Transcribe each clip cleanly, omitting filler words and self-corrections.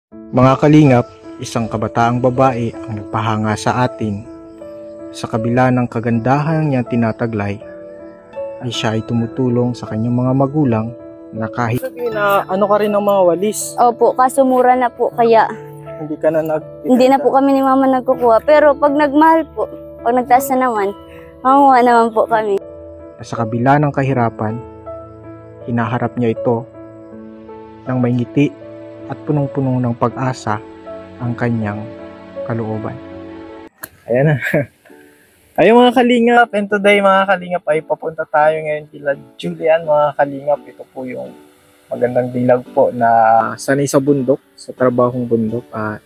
Mga kalingap, isang kabataang babae ang nagpahanga sa atin. Sa kabila ng kagandahan niyang tinataglay, ay siya ay tumutulong sa kanyang mga magulang na kahit sabihin na ano ka rin ng mga walis. Opo, kaso mura na po kaya hindi na po kami ni mama nagkukuha. Pero pag nagmahal po, pag nagtaas na naman, makuha naman po kami. Sa kabila ng kahirapan, hinaharap niya ito ng may ngiti at punong-punong ng pag-asa ang kanyang kalooban. Ayan na. Ayun mga kalingap, and today mga kalingap ay papunta tayo ngayon kila Julian mga kalingap. Ito po yung magandang dilag po na sanay sa bundok, sa trabahong bundok. At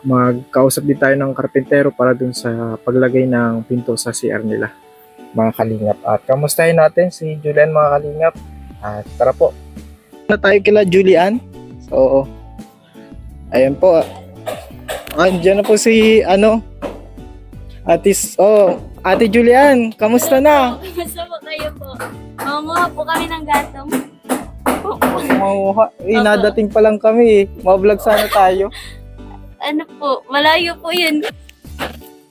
magkausap din tayo ng karpentero para dun sa paglagay ng pinto sa CR nila mga kalingap. At kamustahin natin si Julian mga kalingap. At tara po. Na tayo kila Julian. So, ayan po. Andiyan na po si Ate Julian, kamusta na? Kamusta po kayo po? Mamuha po kami ng gatong. Mamuha. Nadating pa lang kami. Ma-vlog sana tayo. Ano po, malayo po yun.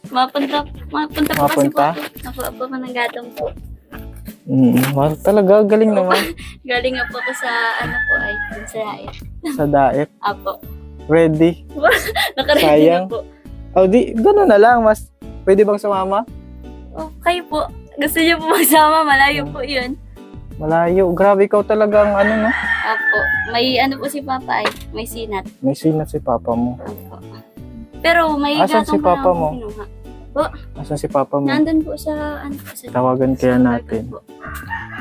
Mapunta po kasi po. Nakuha po ng gatong po. Talaga, galing naman. Galing nga po ako sa sa daet. Sa daet? Apo. Ready? Nakaready Sayang. na po. Oh, gano'n na lang. Pwede bang sumama? Oh, kayo po. Gusto niyo po magsama, malayo po yun. Malayo. Grabe, ikaw talagang no? Apo. May po si Papa ay, may sinat. May sinat si Papa mo. Apo. Pero may Asan si gatong Papa na mo? kinuha. Po, Asan si Papa mo? nandun po sa Tawagan kaya sa natin. market po.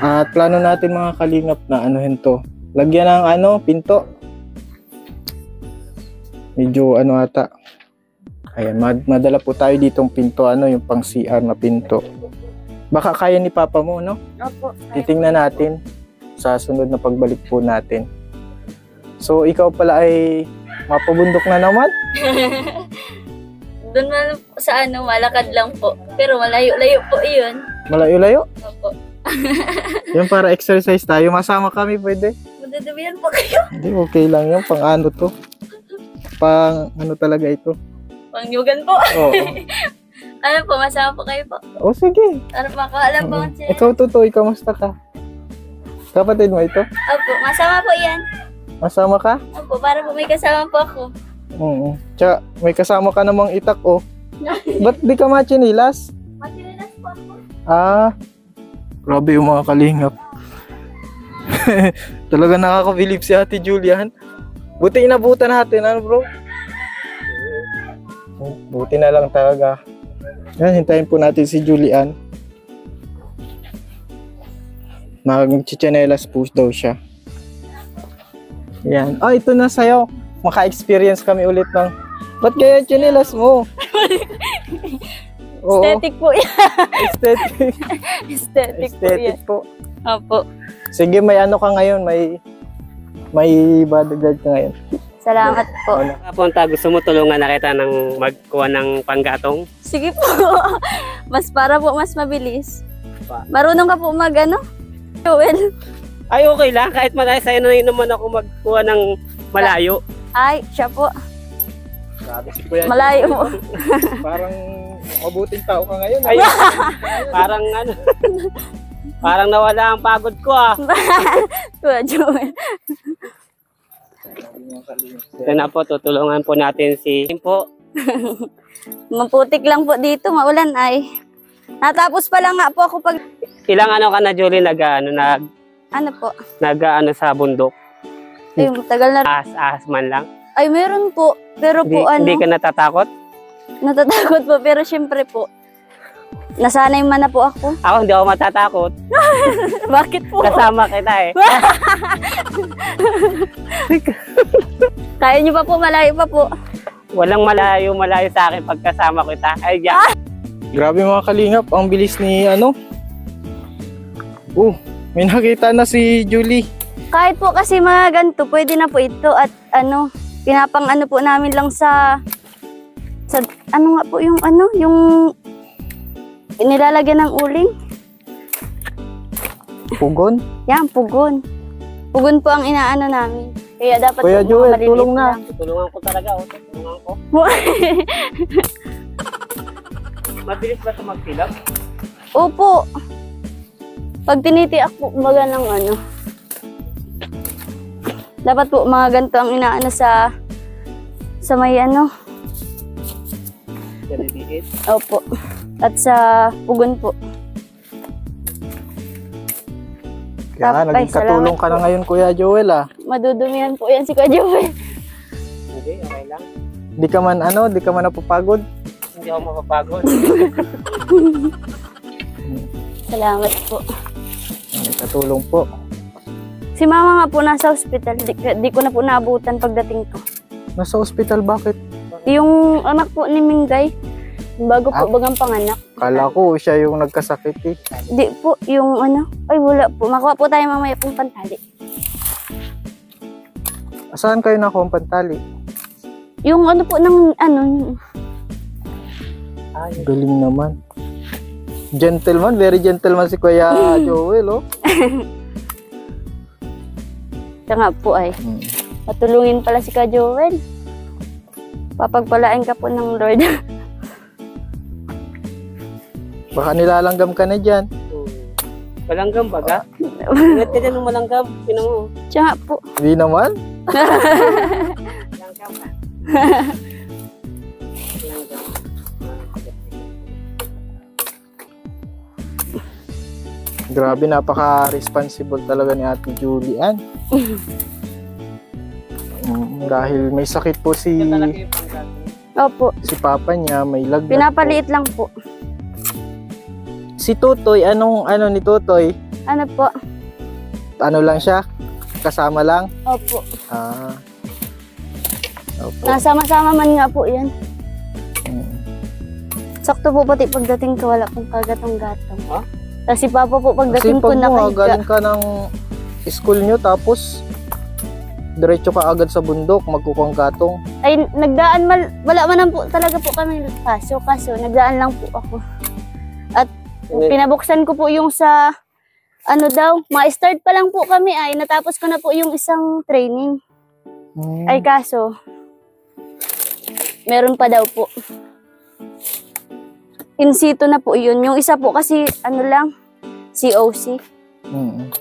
At plano natin mga kalingap na anuhin to. Lagyan ng pinto. Medyo ata. Ayan, madala po tayo ditong pinto, yung pang CR na pinto. Baka kaya ni Papa mo, no? Opo. Titingnan natin sa sunod na pagbalik po natin. So, ikaw pala ay mapabundok na naman? Doon sa malakad lang po. Pero malayo-layo po iyon. Malayo-layo? Opo. Yung para exercise tayo, masama kami pwede? Madadabihan po kayo. Hindi, okay lang yun. Pang to? Pang talaga ito? Pangyugan po. Oo. Po, masama po kayo po. Oh, sige. Para makaalam po siya. Ikaw, Tutoy, kamusta ka? Kapatid mo ito? Opo, masama po yan. Masama ka? Opo, para po may kasama po ako. Oo. Tsaka, may kasama ka namang itak, oh. Ba't di ka machinilas? Matirilas po ako. Grabe yung mga kalingap. Talaga nakakabilib si Ate Julian. Buti inabutan natin, bro? Buti na lang talaga. Yan, hintayin po natin si Julian. Mag-chichanelas po daw siya. Yan. Ito na sa'yo. Maka-experience kami ulit ng... Ba't kaya chinelas mo? Oo. Aesthetic po yan. Aesthetic. Aesthetic po yan. Opo. Sige, may ka ngayon. May bodyguard ka ngayon. Salamat po. Punta, gusto mo tulungan na kita ng magkuha ng panggatong? Sige po. Para po mas mabilis. Marunong ka po Joel? Ay, okay lang. Kahit malayo sa'yo na naman ako magkuha ng malayo. Ay, siya po. Grabe si Kuya. Malayo po. Parang mabuting tao ka ngayon. Ay, parang parang nawala ang pagod ko Kuya Joel. Ito na po, tutulungan po natin si po. Maputik lang po dito, maulan ay. Natapos pa lang nga po ako pag... Ilang ka na, Julie, sa bundok? Ay, tagal na. Ahas man lang? Ay, meron po. Pero Hindi ka natatakot? Natatakot po, pero syempre po. Nasanay man na po ako. Ako, hindi ako matatakot. Bakit po? Kasama kita Kaya niyo pa po, malayo pa po. Walang malayo sa akin pagkasama kita. Ay, yeah. Grabe mga kalingap, ang bilis ni may nakita na si Julie. Kahit po kasi mga ganito, pwede na po ito at pinapang po namin lang sa nga po yung yung nilalagyan ng uling. Pugon? Yan, pugon. Pugon po ang inaano namin. Kaya dapat Kuya po, mga Joel, maliliit tulong na. lang. Tutulungan ko talaga. Tutulungan ko. Mabilis ba ito magsilap? Opo. Pag tinitiak po, kumbaga ng ano. Dapat po mga ganito ang inaano sa may ano. Maliliit. Opo. At sa pugon po. Kaya nga, Ay, naging katulong salamat ka na po. ngayon, Kuya Joel ah. Madudumihan po yan si Kuya Joel. Hindi, okay lang. Di ka man napapagod. Hindi ako mapapagod. Salamat po. May katulong po. Si mama nga po nasa ospital. Di ko na po naabutan pagdating ko. Nasa ospital, bakit? Yung anak po ni Minggay, bago po bagang panganak. Kala ko siya yung nagkasakit eh. Di po, yung ano, ay wala po. Makuha po tayo mamaya pong pantali. Saan kayo nakuha ang pantali? Yung ano po ng, ano, Galing naman. Gentleman, very gentleman si Kuya Joel, oh. siya nga po ay, patulungin pala si Kuya Joel. Papagpalain ka po ng Lord. Baka nilalanggam ka na dyan. Malanggam baga? Ingat ka dyan ng malanggam. Sino mo? Siya nga po. Hindi naman. Malanggam ka. Malanggam. Grabe, napaka-responsible talaga ni Ate Julian. Dahil may sakit po Ito talaga yung Opo. si papa niya, may lagnat. Pinapaliit lang po. Si Tutoy, ano ni Tutoy? Ano po? Ano lang siya? Kasama lang? Opo. Ah. Opo. Nasama-sama man nga po yan. Mm. Sakto po pati pagdating ko, wala pong kagatong-gatong. Ha? Tapos si Papa po Kasi pagdating ko pag mo, nakahiga. galing ka ng school nyo, tapos diretso ka agad sa bundok, magkukang gatong. Ay, nagdaan, wala man po talaga po kami kaso nagdaan lang po ako. At pinabuksan ko po yung sa, ano daw, ma-start pa lang po kami ay, natapos ko na po yung isang training. Ay kaso, meron pa daw po. In situ na po yun. Yung isa po kasi, ano lang, COC.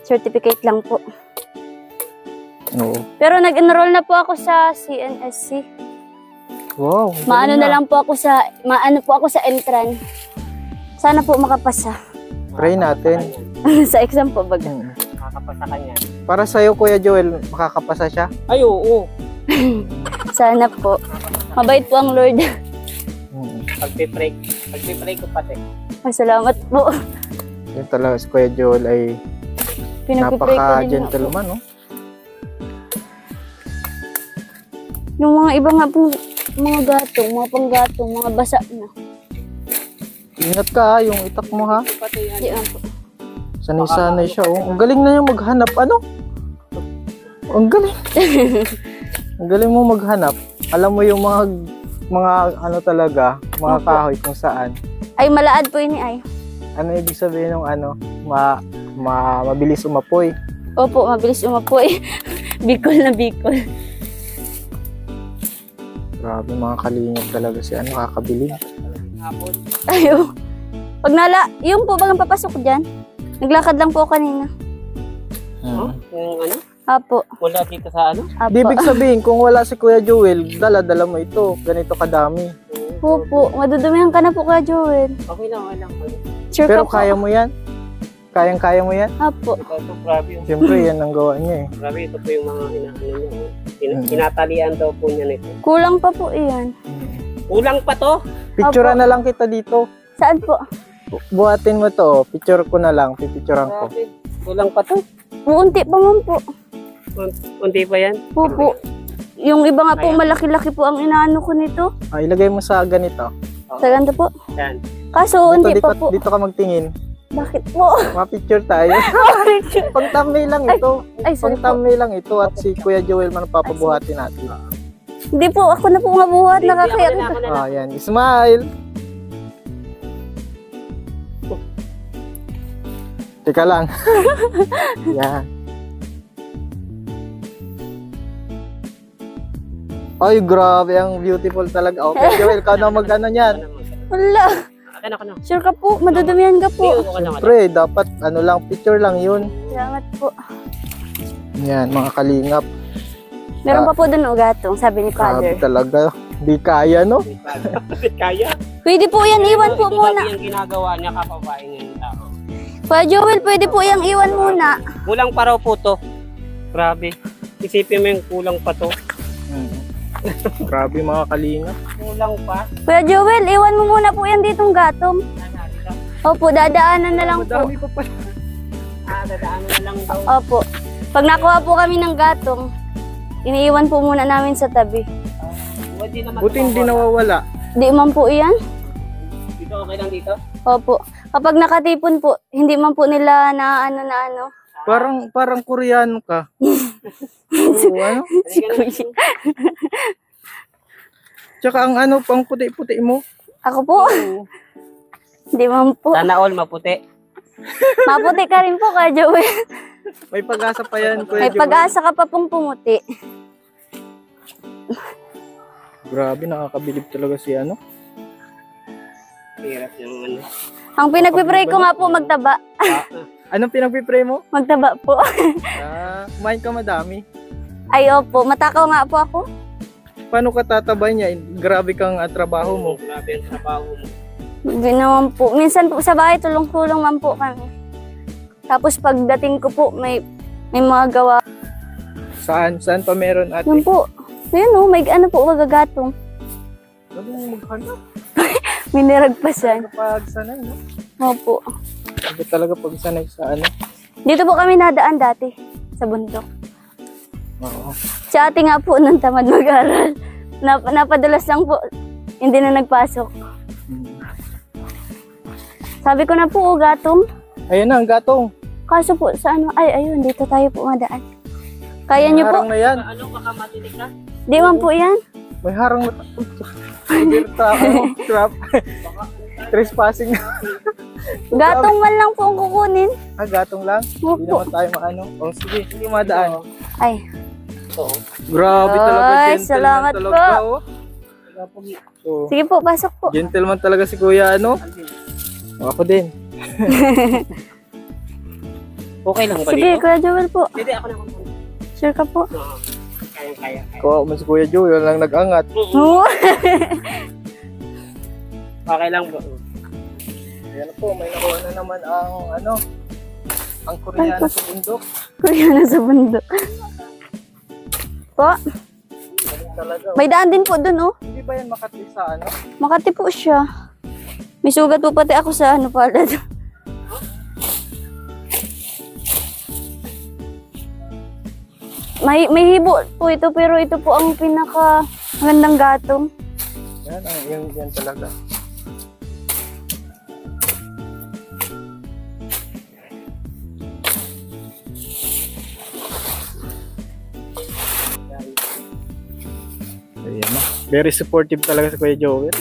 Certificate lang po. Oo. Pero nag-enroll na po ako sa CNSC. Wow. Maano na lang po ako sa, Entran. Sana po makapasa. Try natin. Sa exam po baga. Makakapasa ka niya. Para sa'yo, Kuya Joel, makakapasa siya? Ay, oo. Sana po. Mabait po ang Lord. Pagpipray ko pati. Ay, salamat po. Yun talaga, si Kuya Joel ay Pinag-pray ko din nga po. napaka-gentleman, no? Yung mga iba nga po, mga gatong, mga panggatong, mga basa na. Ingat ka ha, yung itak mo ha. Pati yan. Di nga po. Sanay-sanay siya, oh. Ang galing na yung maghanap, ano? Ang galing. Ang galing mo maghanap. Alam mo yung mga ano talaga, mga Opo. kahoy kung saan. Ay, malaad po ini ay. Ano ibig sabihin ng ano? Mabilis umapoy. Opo, mabilis umapoy. Bicol na Bicol. Grabe, mga kalingap talaga si ano, kakabiling. Hapon. Ayo. Pag yung po bagang papasok dyan, naglakad lang po ako kanina. Yung ano? Apo. Wala dito sa ano? Apo. Di ibig sabihin, kung wala si Kuya Joel, dala-dala mo ito. Ganito kadami. Opo, madudumihan ka na po Kuya Joel. Okay lang. Sure Pero ka po. kaya mo yan? Kayang-kaya mo yan? Apo. Ito, grabe yung Siyempre, yan ang gawa niya eh. grabe, ito po yung mga inaano niya. Tinatalian daw po niya nito. Kulang pa po iyan. Kulang pa to? Picturean na lang kita dito. Saan po? Buhatin mo to. Picture ko na lang. Pipicturean ko. Grabe. Kulang pa to? Unti pa man po. Unti pa yan? Opo. Yung iba nga po, malaki-laki po ang inaano ko nito. Ilagay mo sa ganito. Sa ganda po. Yan. Kaso, unti pa po. Dito ka magtingin. Bakit po? Ma-picture tayo. Pang-thumbnail lang ito. Ay, sorry po. Pang-thumbnail lang ito at si Kuya Joel man papabuhatin natin. Hindi po, ako na po mabuhat. Nakakaya Ako na lang. Yan. Smile! Teka lang. Yan. Ay, grabe, ang beautiful talaga. Okay, Joel, ikaw na mag-ano niyan. Wala. Akin ako na. Sure ka po, madudumihan ka po. Hindi, ako na. Siyempre, dapat ano lang, picture lang yun. Salamat po. Yan, mga kalingap. Meron pa po dun ugatong, sabi ni Grabe Father. talaga. Di kaya, no? Kaya. Pwede po yan, iwan po muna. Ito yung ginagawa niya kapabain niya yung tao. Kuya Joel, pwede po yung iwan muna. Kulang pa raw po to. Grabe. Isipin mo yung kulang pa to. Grabe mga kalingap. Kulang pa. Kuya Joel, iwan mo muna po yan ditong gatong. Opo, dadaanan na lang po. Madami pa pala. Dadaanan na lang daw. Opo. Pag nakuha po kami ng gatong, iniiwan po muna namin sa tabi. Buti hindi nawawala. Di man po iyan? Dito, okay lang dito? Opo. Kapag nakatipon po, hindi man po nila na ano. Parang Koreano ka. Oo, ano? Si Kuya. Tsaka ang ano, pang puti-puti mo. Ako po? Hindi man po. Sana all maputi. Maputi ka rin po, Kuya Joel. May pag-asa pa yan, Kuya May Joel. pag-asa ka pa pong pumuti. Grabe, nakakabilib talaga si ano. Hirap yung ano. Ang pinagpipray ko nga po, magtaba. Anong pinagpipray mo? Magtaba po. Kumain ka madami. Ay, opo. Matakaw nga po ako. Paano ka tatabay niya? Grabe kang trabaho mo. Grabe ang trabaho mo. Hindi naman po. Minsan po sa bahay, tulong-tulong man po kami. Tapos pagdating ko po, may mga gawa. Saan? Saan pa meron ate? Yun po. Ayun o, may ano po, magagatong. Ano mo maghanap? May niragpasan. Kapag sanay, no? Opo. Sabi talaga pag sanay sa ano. Dito po kami nadaan dati, sa bundok. Oo. Si ate nga po nang tamad mag-aral. Napadalas lang po, hindi na nagpasok. Sabi ko na po, gatong. Ayun na, ang gatong. Kaso po, sa ano, ay, ayun, dito tayo po madaan. Kaya niyo po? May harang na yan. Ano, baka matinik ka? Di man po yan. May harang na. Trap. Trespassing. Gatong man lang po ang kukunin. Gatong lang? Hindi Opo. naman tayo maano. O sige, hindi madaan. Ay, Oo. Grabe talaga, Ay, gentleman salamat talaga. po. Oh. sige po, pasok po. Gentleman talaga si Kuya, ano? Ako din. Okay lang ba Sige, dito? Kuya Joel po. Hindi, ako na kung Sure ka po. Kaya. Kuha mo si Kuya Joe, yun lang nag-angat. Oo. Okay lang ba? Ayan po, may nakuha na naman ang ano, ang Koreano sa bundok. Kuya na sa bundok. Po, Galing talaga. may daan din po dun, oh. Hindi ba yan Makati sa ano? Makati po siya. May sugat po pati ako sa ano pala. May hibo po ito, pero ito po ang pinaka magandang gatong. Yan, yan talaga. Ayan na. Very supportive talaga si Kuya Joel.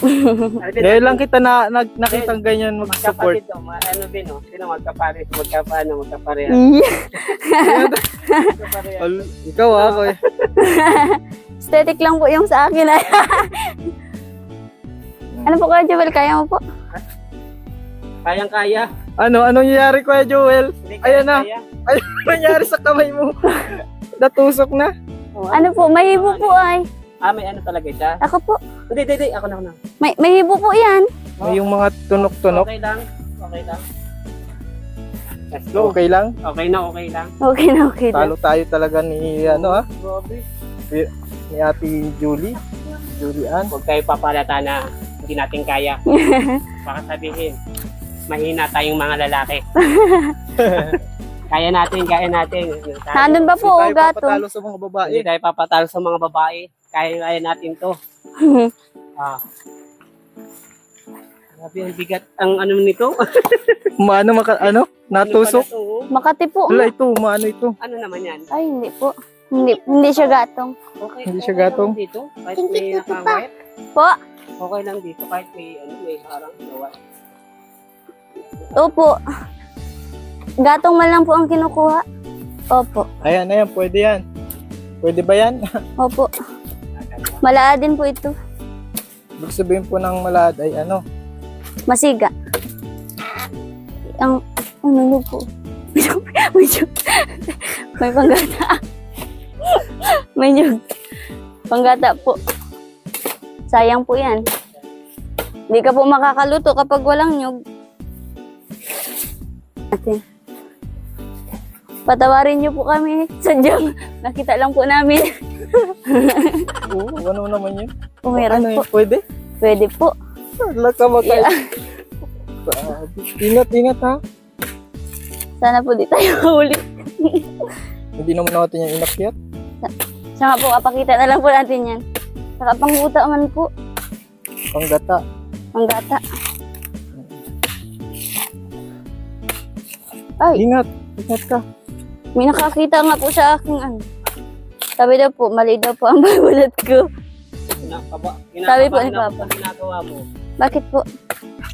Ngayon lang kita nakitang ganyan mag-support. Magkapatid to, ano din, no? Sino magkapares, magkapareha. Ikaw ako eh. Aesthetic lang po yung sa akin. Ano po Kuya Joel, kaya mo po? Kayang-kaya. Anong nangyayari Kuya Joel? Hindi Ayan na. kaya. Ay, nangyari sa kamay mo. Natusok na. Ano po, may hibo po ay. May ano talaga siya? Ako po, Hindi. Ako na. may hibo po yan. May yung mga tunok-tunok. Okay lang. Let's go. Okay lang. Okay lang. Okay na, okay na. Talo tayo talaga ni ano Grabe. ni Ate Julie. Julian. Huwag tayo papalata na hindi natin kaya. Baka sabihin, mahina tayong mga lalaki. Kaya natin. Nandun ba po, Hindi tayo gato? papatalo sa mga babae. Hindi tayo papatalo sa mga babae. Kaya natin to. Grabe, ang bigat. Ang ano nito? Natusok. Makati po. Wala ito, maano ito. Ano naman yan? Ay, hindi po. Hindi siya gatong. Okay, Hindi siya okay lang gatong. dito. Kahit may nakawet. Po, Okay lang dito. Kahit may harang. Gawa. opo. Gatong man lang po ang kinukuha. Opo. Ayan, pwede yan. Pwede ba yan? Opo. Malaa din po ito. Ibig sabihin po ng malad ay ano? Masiga. Ang ano po. May nyug. May panggata. May nyug. Panggata po. Sayang po yan. Hindi ka po makakaluto kapag walang nyug. Ate. Patawarin niyo po kami. Sadyang nakita lang po namin. Oo, ano naman yun? Pumiran Ano po. yun? Pwede? Pwede po. Wala ka makain. Ingat ha. Sana po di tayo mahuli. Hindi naman natin yung inakyat. Siya nga po, kapakita na lang po natin yan. Saka pangbuta man po. Panggata. Panggata. Ay, Ingat. Ingat ka. may nakakita nga po sa aking ano. Sabi daw po, mali daw po ang babulat ko. Sabi po ni Papa. Ginagawa mo. Bakit po?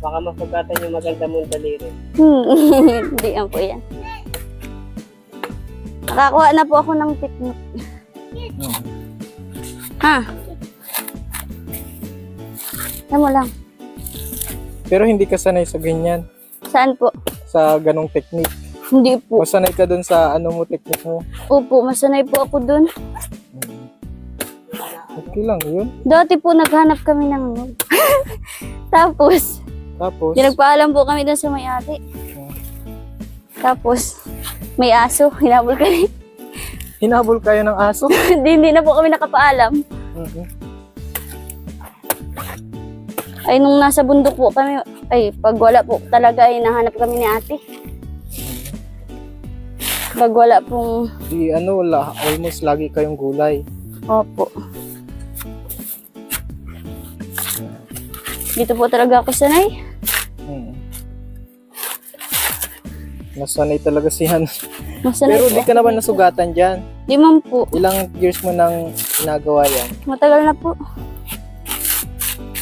Baka mapagkatan yung maganda mong daliri. Hindi yan po yan. Nakakuha na po ako ng picnic. Ha? Alam mo lang. Pero hindi ka sanay sa ganyan. Saan po? Sa ganong technique. Hindi po. Masanay ka dun sa ano mo, technique mo. Opo, masanay po ako dun. Okay lang, yun. Dati po naghanap kami ng nyug. Tapos, Tapos, nagpaalam po kami dun sa may-ari. Tapos, may aso. Hinabol kami. hinabol kayo ng aso. Hindi na po kami nakapaalam. Mhm. Ay, nung nasa bundok po kami, ay, pag wala po talaga, ay nahanap kami ni ate. Pag wala pong, Di ano, almost lagi kayong gulay. opo. Dito po talaga ako sanay. Nasanay talaga siyan. Masanay Pero po. di ka naman nasugatan dyan. Di man po. Ilang years mo nang ginagawa yan? Matagal na po.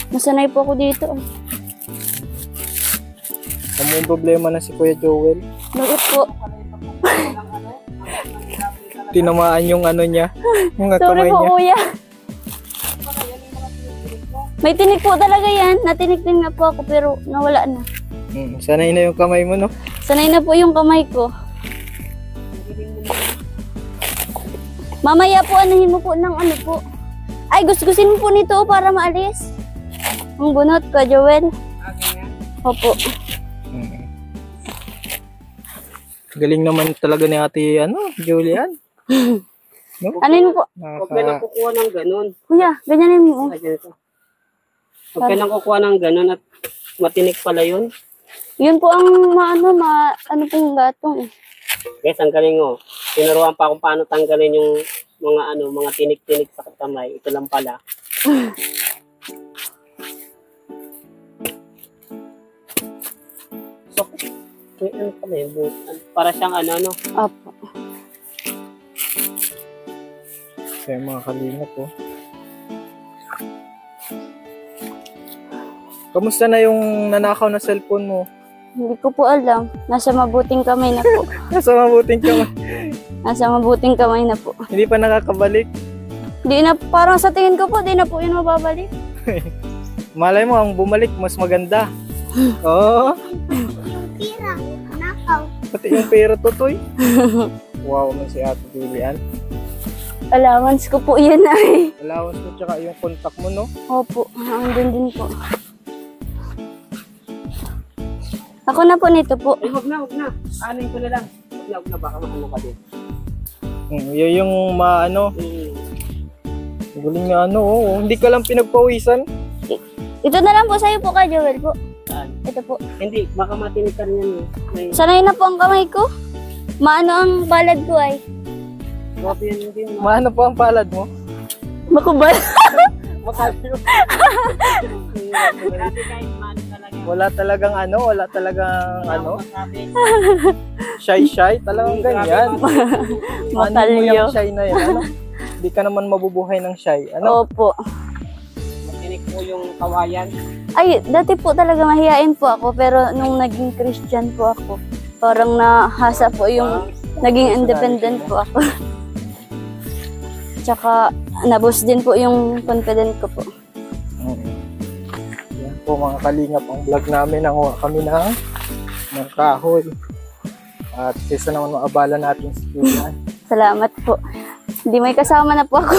Masanay po ako dito. Ano yung problema na si Kuya Joel? Bakit po? Tinamaan yung ano niya, yung Sorry kamay po, niya. kuya. May tinik po talaga yan. Natinik din nga po ako pero nawala na. Sanay na yung kamay mo, no? Sanay na po yung kamay ko. Mamaya po, anahin mo po ng ano po. Ay, gusto-gusin mo po nito para maalis. Ang bunot ko, Joel. Opo. Galing naman talaga ni ate, Julian. No? Anahin mo po. Huwag ka nang kukuha ng ganun. Kuya, ganyanin mo. Ay, ganito. Huwag ka nang kukuha ng ganun at matinik pala yun. Yun po ang ano pong gatong eh. Guys, ang galing oh. Tinuruan pa kung paano tanggalin yung mga tinik-tinik sa kamay. Ito lang pala. So, ano pala yun? Para siyang ano. Opo. Kaya mga kalingap, po. Kamusta na yung nanakaw na cellphone mo? Hindi ko po alam. Nasa mabuting kamay na po. Nasa mabuting kamay. Nasa mabuting kamay na po. Hindi pa nakakabalik. Di na, parang sa tingin ko po, di na po yun mababalik. Malay mo, ang bumalik, mas maganda. Oo. Pira, nakaw. Pati yung pera, Totoy. Wow, man si Ate Julian. Allowance ko po yan ay. Allowance mo tsaka yung contact mo, no? Opo, andun din po. Ako na po nito po. Ay, wag na. Anin ko na lang. Wag na, baka maano ka din. Yun yung galing na hindi ka lang pinagpawisan. Ito na lang po sa'yo po kay Joel po. Saan? Ito po. Hindi, baka matinig ka rin yan. May Sanay na po ang kamay ko. Maano ang balad ko ay. grabe yan din. Maano pa ang palad mo? Makubal. Makaliw. Grabe kahit maano talaga. Wala talagang Masabi. shy, talagang ganyan. Ano mo Makalyo. yung shy na yan, Hindi ka naman mabubuhay ng shy, Opo. Matinig po yung kawayan. Ay, dati po talaga mahihain po ako pero nung naging Christian po ako, parang nahasa po yung naging independent po ako. Tsaka naboost din po yung confident ko po. Yan po mga kalingap ang vlog namin. Nanguha kami ng kahoy. At kaysa naman maabala natin si Julian. Salamat po. Hindi may kasama na po ako.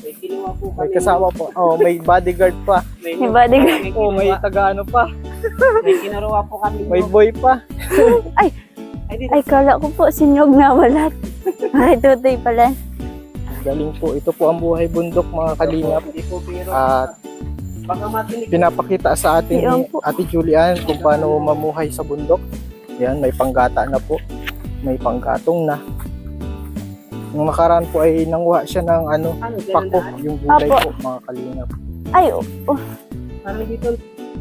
May kinuha po May kami. kasama po. Oh, may bodyguard pa. May bodyguard. Oh, may taga-ano pa. May kinuha po kami. May boy pa. Ay, Ay, kala ko po sinyog na walat. Ay, tutoy pala. Galing po. Ito po ang buhay bundok mga kalingap. Hindi po biro. At Baka matinig. pinapakita sa atin ni Ayun po. Ate Julian kung paano mamuhay sa bundok. Yan, may panggata na po. May panggatong na. Nung nakaraan po ay nanguha siya ng Ano, pako, dyan yung gulay Apo. po mga kalingap. Ay, Parang dito.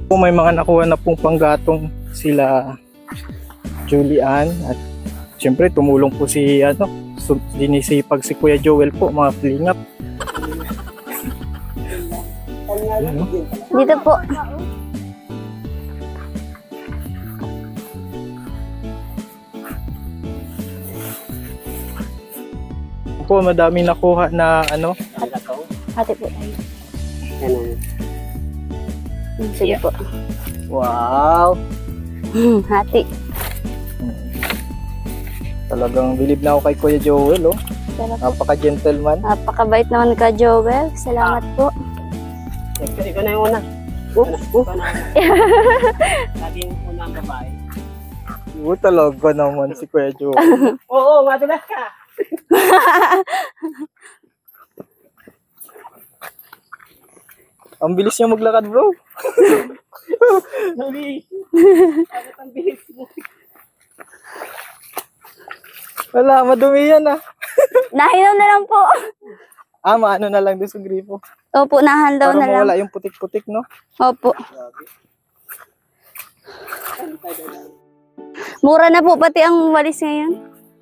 Po may mga nakuha na pong panggatong sila Julian at siyempre tumulong po si dinisipag si Kuya Joel po mga kalingap. Yan, no? dito po. Po madami nakuha na Hati po tayo. Ganun. Sige po. wow. Hati. Talagang bilib na ako kay Kuya Joel, oh. Salamat. Napaka-gentleman. Napakabait naman ka, Joel. Salamat po. Ikaw na yung una. Ikaw na yung una. Laging una ang babae. Talaga naman si Kuya Joel. Oo, madulas ka. Ang bilis niya maglakad, bro. Dali. Bakit ang bilis mo? Wala, madumi yan, ah. Nahilaw na lang po. Maano na lang doon sa gripo. Opo, nahandaw Para na lang. mawala yung putik-putik, no? Opo. Mura na po pati ang walis ngayon.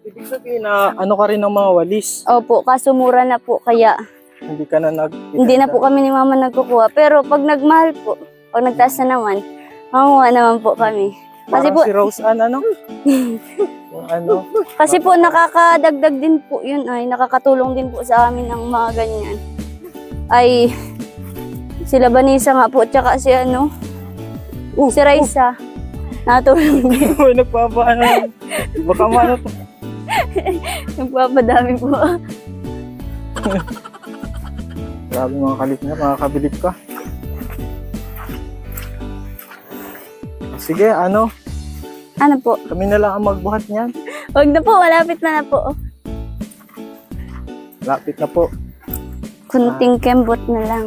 Ibig sabihin na ano ka rin ng mga walis. Opo, kaso mura na po kaya Hindi ka na hindi na po kami ni mama nagkukuha. Pero pag nagmahal po, pag nagtaas na naman, mamuha naman po kami. Kasi Parang po, si Rose Ann, ano? Yung ano? kasi po nakakadagdag din po yun ay nakakatulong din po sa amin ang mga ganyan. Ay sila Vanessa nga po tsaka si si Raisa. Natulong din. Uy, nagpapaano. Baka maano to. Nagpapadami po. Grabe mga kalit na, makakabilib ka. Sige, Ano po? kami na lang ang magbuhat niyan. Huwag na po, malapit na po. Lapit na po. Kunting kembot na lang.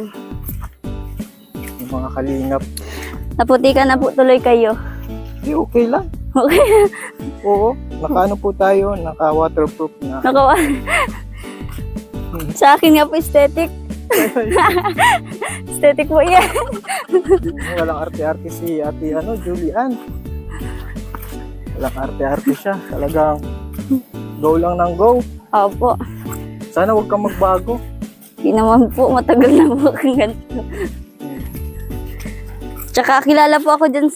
Yung mga kalingap. Naputi ka na po tuloy kayo. Okay lang. Okay. Oo. Nakaano po tayo, naka-waterproof na. Nakawa. Sa akin nga po aesthetic. Aesthetic po yan. Walang arte-arte si Ate Julian. Walang arte-arte siya. Talagang go lang ng go. Opo. Sana huwag kang magbago. Hindi naman po, matagal na po kang ganito. Tsaka kilala po ako dyan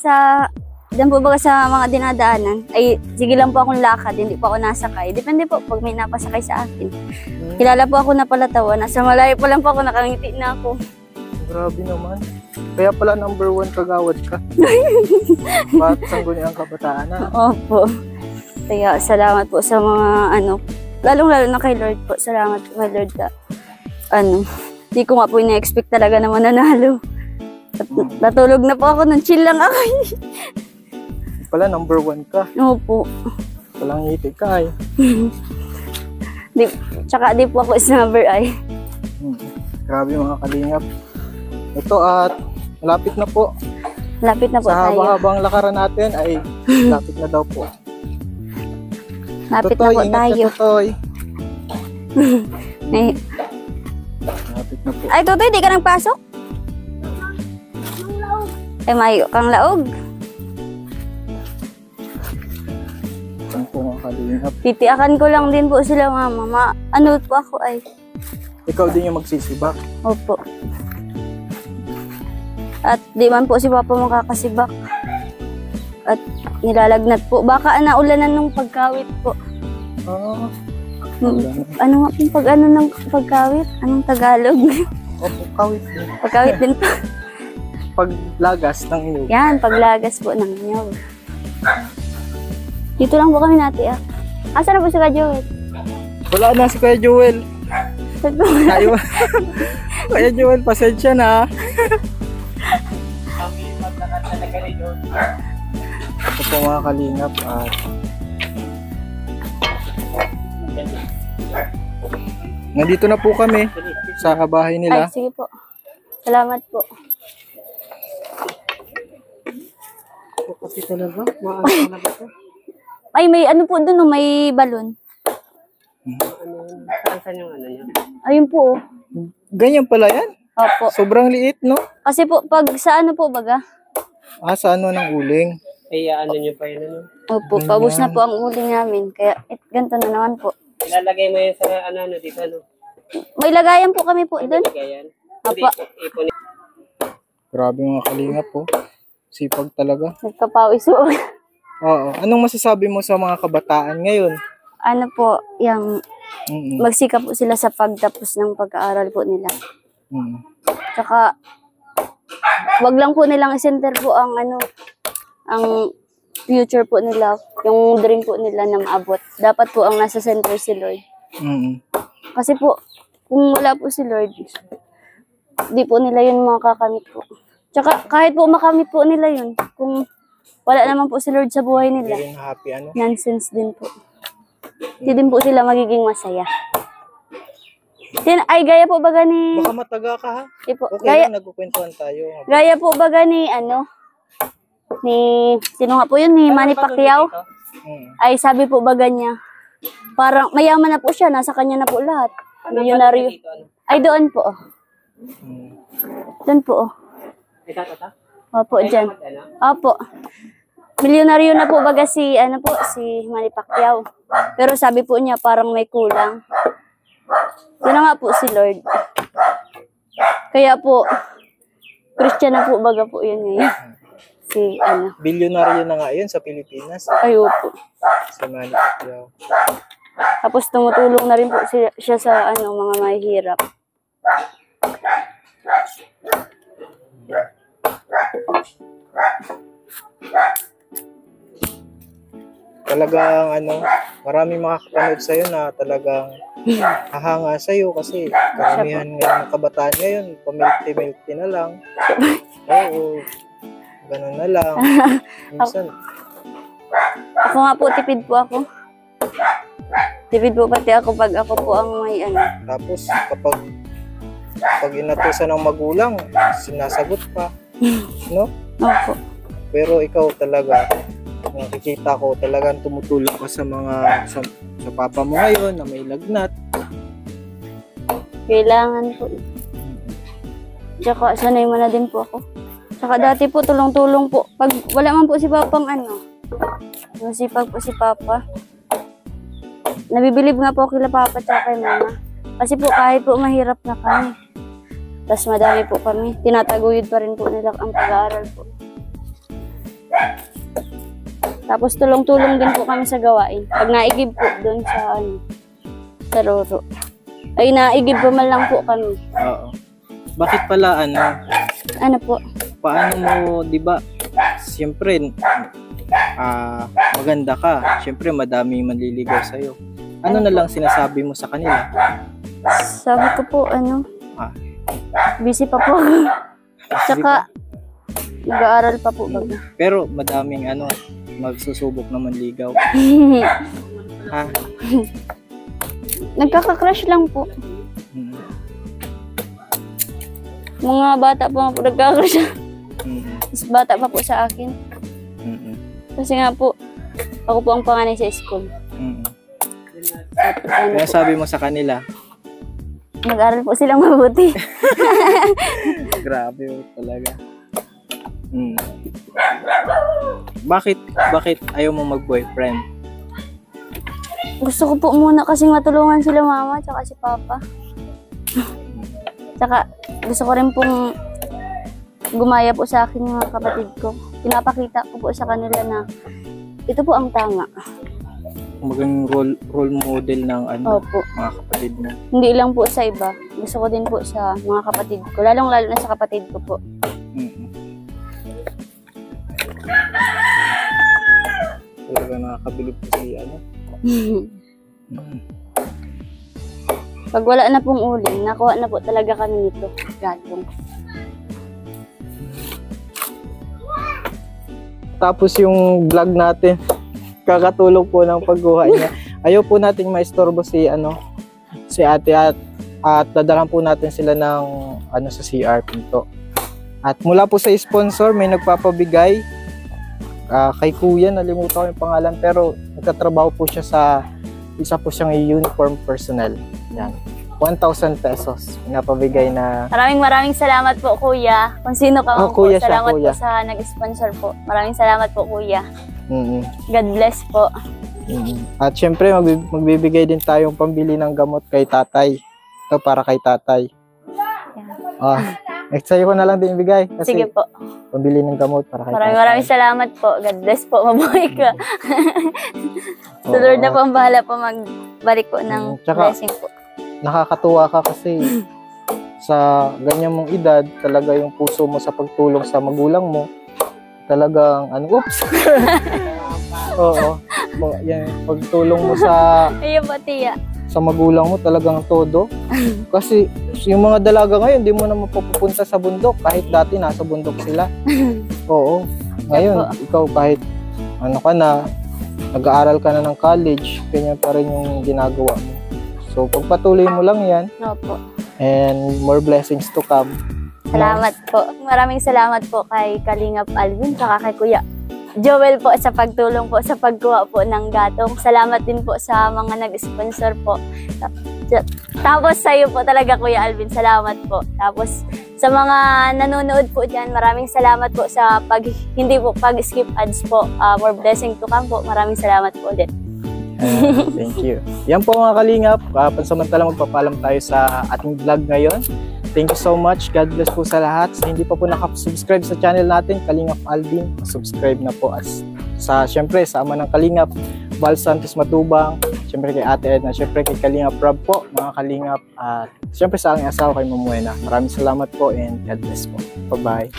po baga sa mga dinadaanan. Ay, sige lang po akong lakad, hindi po ako nasakay. Depende po pag may napasakay sa akin. Kilala po ako na palatawa. Nasa malayo pa lang po ako, nakangiti na ako. Grabe naman. Kaya pala number 1 kagawad ka. Bakit sangguni ang kabataan na? Opo. Kaya salamat po sa mga lalong-lalo na kay Lord po. Salamat po kay Lord na di ko nga po ina-expect talaga na mananalo. Natulog na po ako, nang chill lang ako. Pala number 1 ka. Opo. Walang ngiti ka eh. Tsaka di po ako snubber ay. Grabe mga kalingap. Ito at malapit na po. Lapit na po Sa tayo. haba-habang lakaran natin ay lapit na daw po. Lapit Totoy, na po ingat tayo. ka, Totoy. Ay, Lapit na po. ay Totoy, di ka nagpasok? Ay, mayo kang laog. Yan po mga kalingap. Titiakan ko lang din po sila, mama. Po ako ay. Ikaw din yung magsisibak. Opo. At di man po si Papa makakasibak. At nilalagnat po. Baka naulanan nung pagkawit po. Ano nga pong pag ano ng pagkawit? Anong Tagalog? Opo, kawit din. Pagkawit din po. Paglagas ng inyong. Yan, paglagas po ng nyog. Dito lang po kami natin ah. Asa na po si Ka Joel? Wala na si Kuya Joel. Tayo. Kuya Joel, pasensya na. Kami maglakad talaga rito. Ito po mga kalingap at nandito na po kami sa bahay Ay, nila. sige po. Salamat po. Kasi talaga, maano talaga to. Ay, may ano po doon, may balon. Saan yung ano niya? Ayun po. Oh. Ganyan pala yan. Opo. Sobrang liit, no? Kasi po, pag sa ano po baga? Sa ano ng uling. Ay, ano niyo pa yun, ano? Opo, paubos na po ang uling namin. Kaya, ganito na naman po. Ilalagay mo yun sa ano dito, ano? May lagayan po kami po doon. Ilagay yan. Hindi, Apa. ipon. Grabe mga kalingap po. Sipag talaga. Nagpapawis po. Oo. Anong masasabi mo sa mga kabataan ngayon? Ano po, yung Mm-mm. magsikap po sila sa pagtapos ng pag-aaral po nila. Mm. Tsaka, wag lang po nilang i-center po ang ano, ang future po nila, yung dream po nila na maabot. Dapat po ang nasa center si Lord. Mm-mm. Kasi po, kung wala po si Lord, di po nila yun makakamit po. Tsaka, kahit po makamit po nila yun, kung wala naman po si Lord sa buhay Hindi nila, rin happy ano. nonsense din po. Hindi din po sila magiging masaya. Ay, gaya po baga ni... Baka mataga ka ha? Di po, Okay gaya, lang, nagkukwentuhan tayo. gaya po baga ni, ano, ni, sino nga po yun, ni Manny Pacquiao. Mm. Ay, sabi po baga niya, parang mayaman na po siya, nasa kanya na po lahat. Milyonaryo. Dito, ano? Ay, doon po. Oh. Mm. Doon po. Oh. Ito, ito. Opo, dyan. Ano? Opo. Milyonaryo na po baga si, ano po, si Manny Pacquiao. Pero sabi po niya, parang may kulang. Yun na nga po si Lord. Kaya po, Christian na po baga po yun ngayon. Si, ano, Bilyonaryo na nga yun sa Pilipinas. ayo po. Si Manny Pacquiao. Tapos tumutulong na rin po siya sa, ano, mga mahihirap. Talagang ano, maraming makakapanood sa'yo na talagang hahanga sa'yo kasi karamihan ngayon ng kabataan ngayon, pamilti-milti na lang. Oo, ganun na lang. Minsan, Ako nga po, tipid po ako. Tipid po pati ako pag ako po ang may, ano. tapos kapag inatusan ng magulang, sinasagot pa. No? Opo. Pero ikaw talaga, nakikita ko talagang tumutulong ka sa mga sa papa mo ngayon na may lagnat. Kailangan po. Tsaka sanay mo na din po ako. Tsaka dati po tulong-tulong po. Pag wala man po si Papang ano, masipag po si Papa. Nabibilib nga po kila Papa tsaka kay Mama. Kasi po kahit po mahirap na kami. Tapos madami po kami. Tinataguyod pa rin po nila ang pag-aaral po. Tapos tulong-tulong din po kami sa gawain. Pag naigib po doon sa ano, sa Roro. Ay naigib pa man lang po kami. Oo. Bakit pala ano, Ano po? paano mo, 'di ba? Siyempre maganda ka. Siyempre madami manliligaw sa iyo. Ano na lang sinasabi mo sa kanila? Sabi ko po ano, Ah. busy pa po ako. Tsaka nag-aaral pa po baga. Pero madaming ano, magsusubok na manligaw. Ha? Nagkaka-crush lang po. Mm. Mga bata pa nga po nagkaka-crush. Mm. Mas bata pa po sa akin. Mm. Kasi nga po, ako po ang panganay sa school. Mm. At ano Kaya po, sabi mo sa kanila, nag-aaral po silang mabuti. grabe oh, talaga. Mm. Bakit ayaw mo mag-boyfriend? Gusto ko po muna kasi matulungan sila mama tsaka si papa. Tsaka gusto ko rin pong gumaya po sa akin yung mga kapatid ko. Pinapakita ko po sa kanila na ito po ang tama. maging role model ng Opo. mga kapatid mo. Hindi lang po sa iba. Gusto ko din po sa mga kapatid ko. Lalong-lalo na sa kapatid ko po. Mm-mm. Talaga nakakabilib po si Pag wala na pong uling, nakuha na po talaga kami nito. Gatong. Tapos yung vlog natin, kakatulog po ng pagguha niya. Ayaw po nating maistorbo si ate at dadalan po natin sila ng sa CR pinto. At mula po sa sponsor, may nagpapabigay kay kuya, nalimutan ko yung pangalan, pero nagtatrabaho po siya sa isa po siyang uniform personnel. Yan. 1,000 pesos pinapabigay na. Maraming salamat po, kuya. Kung sino ka man po, kuya siya, salamat kuya. po sa nag-sponsor po. Maraming salamat po, kuya. Mm-mm. God bless po. At syempre, magbibigay din tayong pambili ng gamot kay tatay. Ito para kay tatay. Next sa'yo ko na lang din ibigay. Kasi Sige po. pambili ng gamot para kay tatay. Maraming salamat po. God bless po. Mabuhay ka. So, Lord na po ang bahala po magbalik po ng Tsaka, blessing po. Nakakatuwa ka kasi sa ganyan mong edad, talaga yung puso mo sa pagtulong sa magulang mo, talagang, oops! Oo. Yan, pagtulong mo sa Ayun po, tiya. sa magulang mo talagang todo. Kasi yung mga dalaga ngayon, di mo na mapupunta sa bundok. Kahit dati nasa bundok sila. Oo. Ngayon, ikaw kahit ka na, nag-aaral ka na ng college, ganyan pa rin yung ginagawa mo. So, pagpatuloy mo lang yan. Opo. And more blessings to come. Salamat po. Maraming salamat po kay Kalingap Alvin saka kay Kuya Joel po sa pagtulong po sa pagkuha po ng gatong. Salamat din po sa mga nag-sponsor po. Tapos sa iyo po talaga, Kuya Alvin, salamat po. Tapos sa mga nanonood po dyan, maraming salamat po sa hindi po pag-skip ads po. More blessing to come po. Maraming salamat po ulit. Thank you. Yan po mga kalingap. Pansamantala magpapalam tayo sa ating vlog ngayon. Thank you so much. God bless po sa lahat. Sa hindi pa po nakasubscribe sa channel natin, Kalingap Alvin, subscribe na po. Syempre, sa ama ng Kalingap, Val Santos Matubang, syempre kay Ate Edna, syempre kay Kalingap Rob po, mga Kalingap, at syempre sa aking asawa kay Mamuena. Maraming salamat po and God bless po. Bye-bye.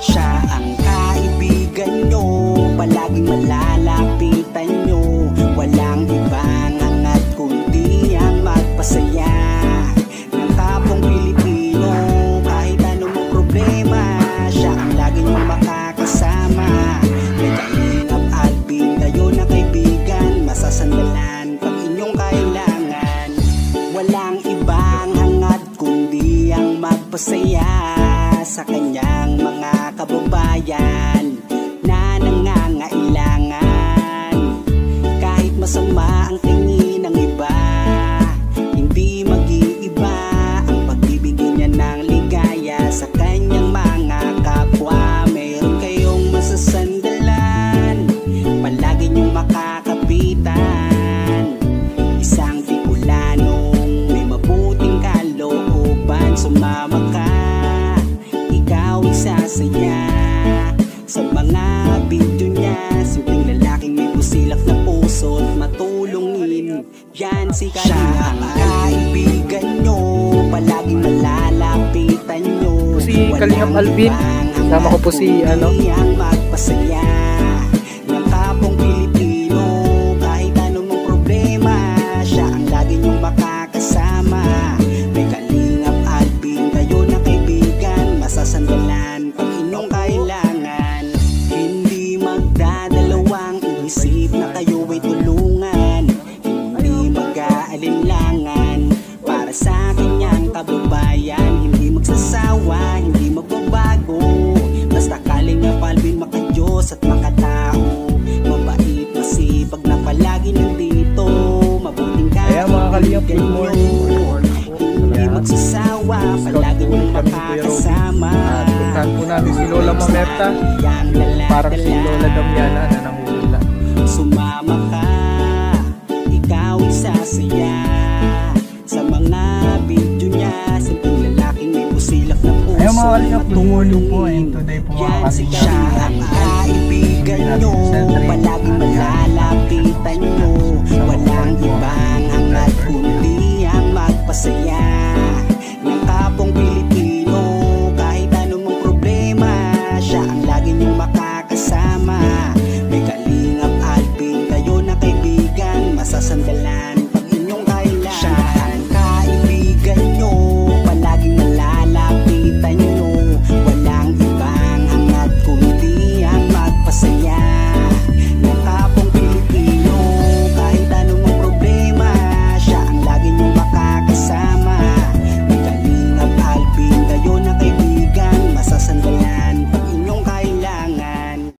Siya ang kaibigan nyo, palaging malalapitan nyo. Walang ibang hangat kundi ang magpasaya ng kapong Pilipino. Kahit anong problema, siya ang lagi nyong makakasama. May Kalingap Alvin, kayo na kaibigan, masasandalan pag inyong kailangan. Walang ibang hangat kundi ang magpasaya sa kanyang mga kababayan na nangangailangan. Kahit masama ang tingin ng iba, hindi mag-iiba ang pagbibigay niya ng ligaya sa kanyang mga kapwa. Meron kayong masasandalan, palagi niyong makakapitan. Isang Bicolanong may mabuting kalooban, sumama ka, ikaw isasaya sa mga video niya. Simpleng lalaking may busilak na puso at matulungin, yan si Kalingap. Siya ang kaibigan nyo, palaging malalapitan nyo. Si Kalingap Alvin, kasama ko po si ang magpasaya ng kapong Pilipino. Kahit anong problema, siya ang lagi nyong makakasama. May Kalingap Alvin, kayo na kaibigan, masasandalan pag inyong kailangan. Hindi magdadalawang isip na kayo ay tulungan. Hindi mag-aalinlangan para sa kanyang kababayan. Hindi magsasawa, hindi magbabago. Basta Kalingap Alvin, makadiyos at makatao. Mabait, masipag na palagi nandito. Mabuting Ayan mga Kalingap, good morning. hindi magsasawa, palagi niyong makakasama. Punta Sasamahan po namin si Lola Mamerta. Parang si Lola Damiana na nanguhula. Sumama ka, ikaw isasaya sa mga video niya. Simpleng lalaking may busilak na puso. Ayun mga kalingap, tumulong po. And today po mga Yan si kalingap. siya ang kaibigan nyo, palagi malaki